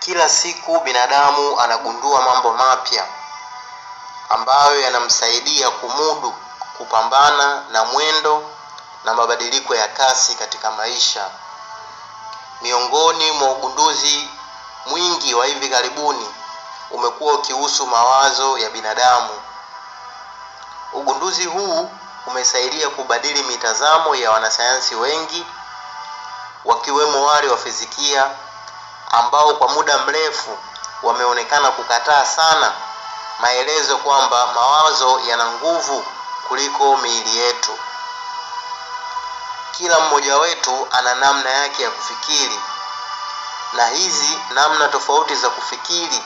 Kila siku binadamu anagundua mambo mapya ambayo yanamsaidia kumudu kupambana na mwendo na mabadiliko ya kasi katika maisha. Miongoni mwa ugunduzi mwingi wa hivi karibuni umekuwa ukihusu mawazo ya binadamu. Ugunduzi huu umesaidia kubadili mitazamo ya wanasayansi wengi, wakiwemo wale wa fizikia ambao kwa muda mrefu wameonekana kukataa sana maelezo kwamba mawazo yana nguvu kuliko miili yetu. Kila mmoja wetu ana namna yake ya kufikiri, na hizi namna tofauti za kufikiri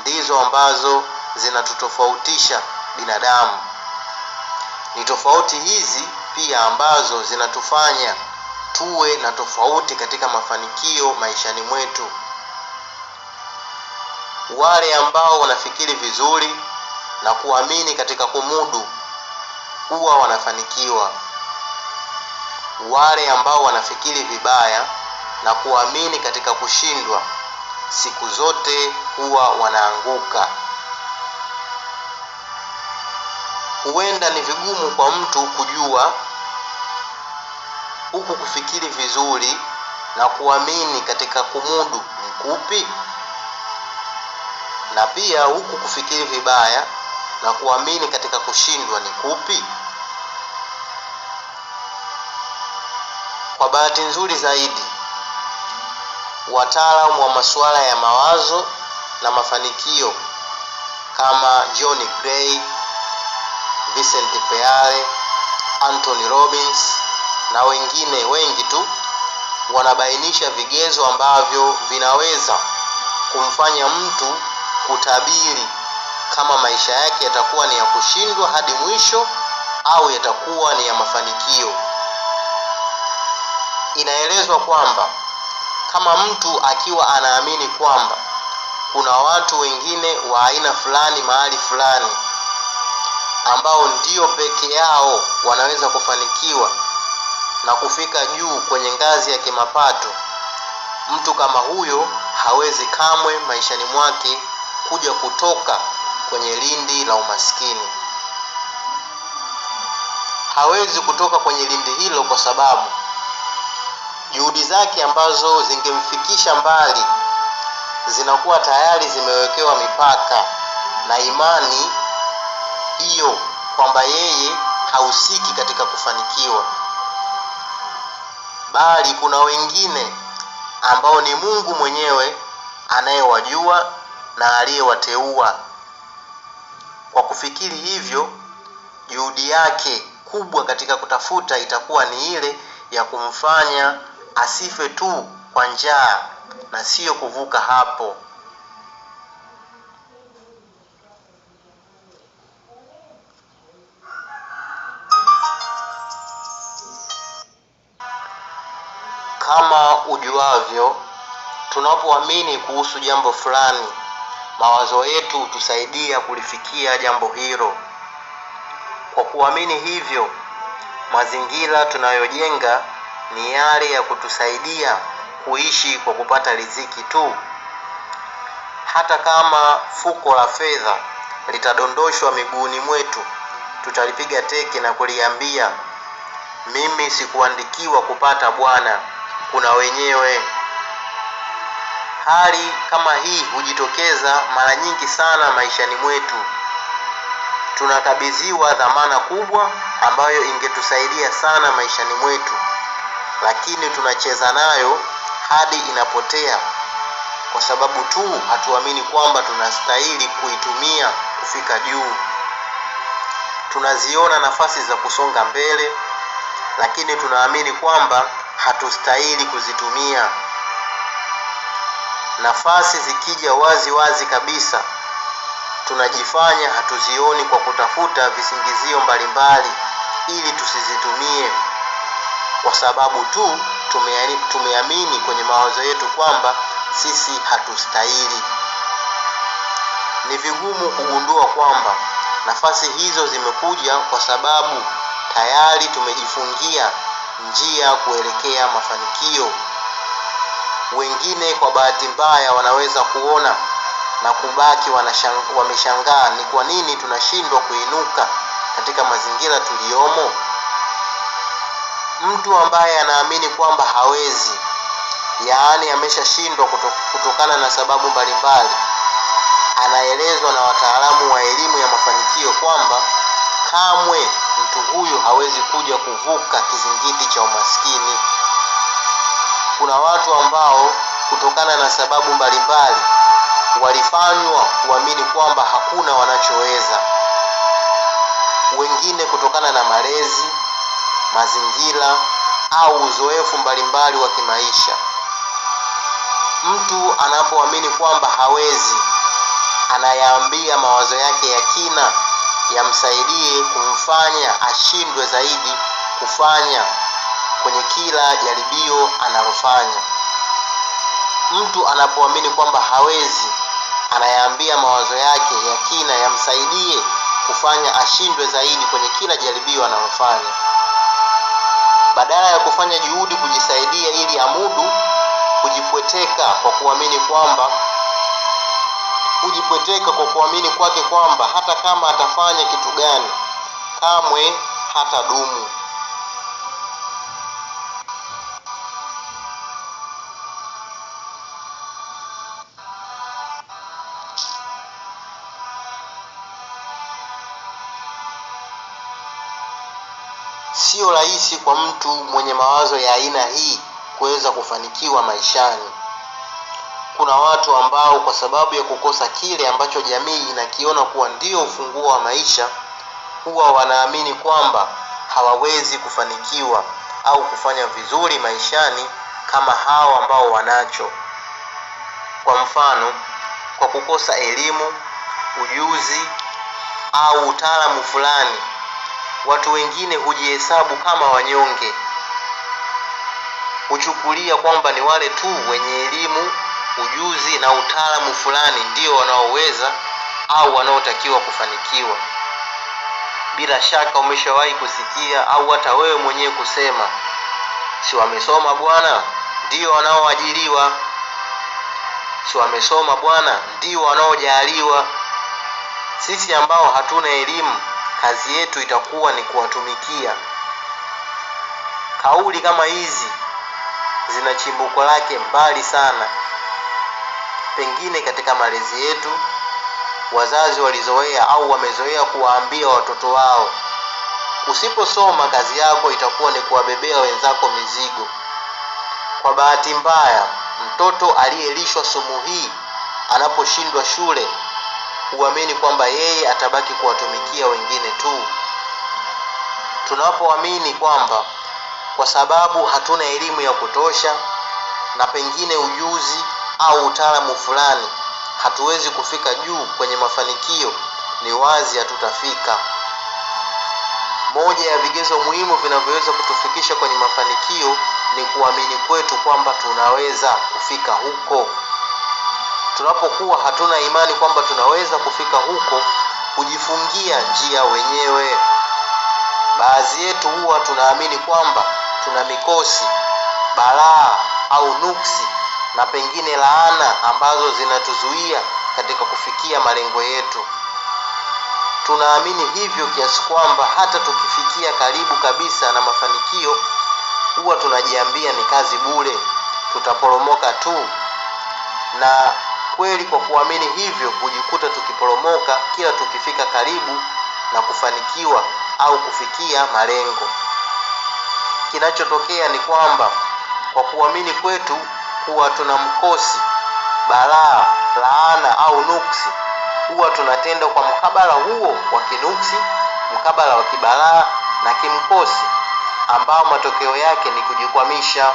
ndizo ambazo zinatutofautisha binadamu. Ni tofauti hizi pia ambazo zinatufanya tuwe na tofauti katika mafanikio maishani mwetu. Wale ambao wanafikiri vizuri na kuamini katika kumudu huwa wanafanikiwa. Wale ambao wanafikiri vibaya na kuamini katika kushindwa, siku zote huwa wanaanguka. Huenda ni vigumu kwa mtu kujua huku kufikiri vizuri na kuamini katika kumudu ni kupi, na pia huku kufikiri vibaya na kuamini katika kushindwa ni kupi. Kwa bahati nzuri zaidi, wataalamu wa masuala ya mawazo na mafanikio kama John Gray, Vincent Peale, Anthony Robbins na wengine wengi tu wanabainisha vigezo ambavyo vinaweza kumfanya mtu kutabiri kama maisha yake yatakuwa ni ya kushindwa hadi mwisho au yatakuwa ni ya mafanikio. Inaelezwa kwamba kama mtu akiwa anaamini kwamba kuna watu wengine wa aina fulani mahali fulani ambao ndio peke yao wanaweza kufanikiwa na kufika juu kwenye ngazi ya kimapato, mtu kama huyo hawezi kamwe maishani mwake kuja kutoka kwenye lindi la umaskini. Hawezi kutoka kwenye lindi hilo kwa sababu juhudi zake ambazo zingemfikisha mbali zinakuwa tayari zimewekewa mipaka na imani hiyo kwamba yeye hahusiki katika kufanikiwa, bali kuna wengine ambao ni Mungu mwenyewe anayewajua na aliyewateua. Kwa kufikiri hivyo, juhudi yake kubwa katika kutafuta itakuwa ni ile ya kumfanya asife tu kwa njaa na sio kuvuka hapo. Kama ujuavyo, tunapoamini kuhusu jambo fulani, mawazo yetu hutusaidia kulifikia jambo hilo. Kwa kuamini hivyo, mazingira tunayojenga ni yale ya kutusaidia kuishi kwa kupata riziki tu. Hata kama fuko la fedha litadondoshwa miguuni mwetu, tutalipiga teke na kuliambia, mimi sikuandikiwa kupata bwana, kuna wenyewe. Hali kama hii hujitokeza mara nyingi sana maishani mwetu. Tunakabidhiwa dhamana kubwa ambayo ingetusaidia sana maishani mwetu, lakini tunacheza nayo hadi inapotea kwa sababu tu hatuamini kwamba tunastahili kuitumia kufika juu. Tunaziona nafasi za kusonga mbele, lakini tunaamini kwamba hatustahili kuzitumia. Nafasi zikija wazi wazi kabisa, tunajifanya hatuzioni kwa kutafuta visingizio mbalimbali ili tusizitumie, kwa sababu tu tumeamini kwenye mawazo yetu kwamba sisi hatustahili. Ni vigumu kugundua kwamba nafasi hizo zimekuja kwa sababu tayari tumejifungia njia kuelekea mafanikio. Wengine kwa bahati mbaya wanaweza kuona na kubaki wameshangaa ni kwa nini tunashindwa kuinuka katika mazingira tuliyomo. Mtu ambaye anaamini kwamba hawezi, yaani ameshashindwa kutokana na sababu mbalimbali, anaelezwa na wataalamu wa elimu ya mafanikio kwamba kamwe mtu huyu hawezi kuja kuvuka kizingiti cha umaskini. Kuna watu ambao kutokana na sababu mbalimbali walifanywa kuamini kwamba hakuna wanachoweza. Wengine kutokana na malezi, mazingira au uzoefu mbalimbali wa kimaisha. Mtu anapoamini kwamba hawezi, anayaambia mawazo yake ya kina yamsaidie kumfanya ashindwe zaidi kufanya kwenye kila jaribio analofanya. Mtu anapoamini kwamba hawezi, anayaambia mawazo yake ya kina yamsaidie kufanya ashindwe zaidi kwenye kila jaribio analofanya. Badala ya kufanya juhudi kujisaidia ili amudu, hujipweteka kwa kuamini kwake kwamba hata kama atafanya kitu gani, kamwe hatadumu. Sio rahisi kwa mtu mwenye mawazo ya aina hii kuweza kufanikiwa maishani. Kuna watu ambao kwa sababu ya kukosa kile ambacho jamii inakiona kuwa ndio ufunguo wa maisha, huwa wanaamini kwamba hawawezi kufanikiwa au kufanya vizuri maishani kama hao ambao wanacho. Kwa mfano, kwa kukosa elimu, ujuzi au utaalamu fulani, watu wengine hujihesabu kama wanyonge. Huchukulia kwamba ni wale tu wenye elimu, ujuzi na utaalamu fulani ndio wanaoweza au wanaotakiwa kufanikiwa. Bila shaka umeshawahi kusikia au hata wewe mwenyewe kusema, si wamesoma bwana ndio wanaoajiriwa, si wamesoma bwana ndio wanaojaliwa. Sisi ambao hatuna elimu, kazi yetu itakuwa ni kuwatumikia. Kauli kama hizi zina chimbuko lake mbali sana. Pengine katika malezi yetu, wazazi walizoea au wamezoea kuwaambia watoto wao, usiposoma kazi yako itakuwa ni kuwabebea wenzako mizigo. Kwa bahati mbaya, mtoto aliyelishwa somo hii anaposhindwa shule, huamini kwamba yeye atabaki kuwatumikia wengine tu. Tunapoamini kwamba kwa sababu hatuna elimu ya kutosha na pengine ujuzi au utaalamu fulani hatuwezi kufika juu kwenye mafanikio, ni wazi hatutafika. Moja ya vigezo muhimu vinavyoweza kutufikisha kwenye mafanikio ni kuamini kwetu kwamba tunaweza kufika huko. Tunapokuwa hatuna imani kwamba tunaweza kufika huko, hujifungia njia wenyewe. Baadhi yetu huwa tunaamini kwamba tuna mikosi, balaa au nuksi na pengine laana ambazo zinatuzuia katika kufikia malengo yetu. Tunaamini hivyo kiasi kwamba hata tukifikia karibu kabisa na mafanikio, huwa tunajiambia ni kazi bure, tutaporomoka tu. Na kweli kwa kuamini hivyo hujikuta tukiporomoka kila tukifika karibu na kufanikiwa au kufikia malengo. Kinachotokea ni kwamba kwa kuamini kwetu kuwa tuna mkosi, balaa, laana au nuksi, huwa tunatenda kwa mkabala huo wa kinuksi, mkabala wa kibalaa na kimkosi, ambao matokeo yake ni kujikwamisha.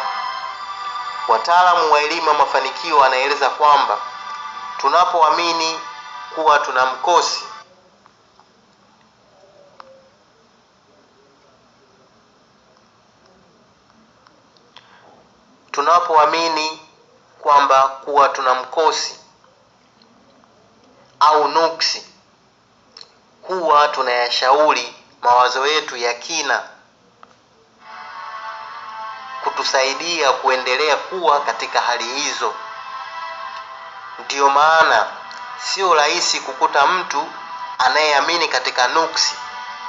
Wataalamu wa elimu ya mafanikio wanaeleza kwamba tunapoamini kuwa tuna mkosi, au nuksi, huwa tunayashauri mawazo yetu ya kina kutusaidia kuendelea kuwa katika hali hizo. Ndiyo maana sio rahisi kukuta mtu anayeamini katika nuksi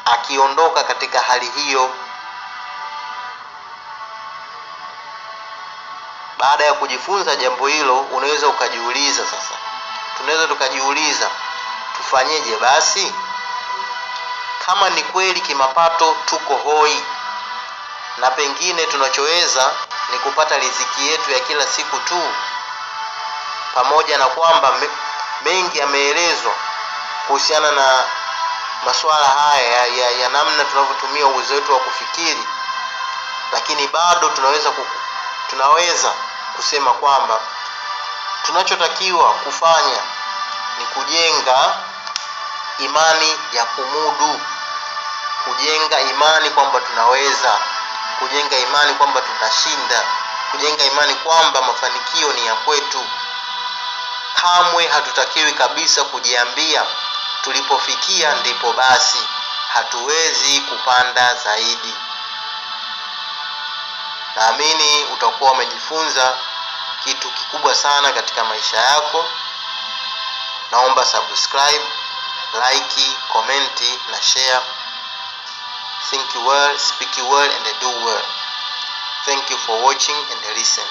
akiondoka katika hali hiyo. Baada ya kujifunza jambo hilo, unaweza ukajiuliza sasa, tunaweza tukajiuliza tufanyeje basi? Kama ni kweli kimapato tuko hoi na pengine tunachoweza ni kupata riziki yetu ya kila siku tu, pamoja na kwamba mengi yameelezwa kuhusiana na masuala haya ya namna tunavyotumia uwezo wetu wa kufikiri, lakini bado tunaweza kusema kwamba tunachotakiwa kufanya ni kujenga imani ya kumudu, kujenga imani kwamba tunaweza, kujenga imani kwamba tutashinda, kujenga imani kwamba mafanikio ni ya kwetu. Kamwe hatutakiwi kabisa kujiambia tulipofikia ndipo basi, hatuwezi kupanda zaidi. Naamini utakuwa umejifunza kitu kikubwa sana katika maisha yako. Naomba subscribe, like, comment na share. Think well, speak well and do well. Thank you for watching and listening.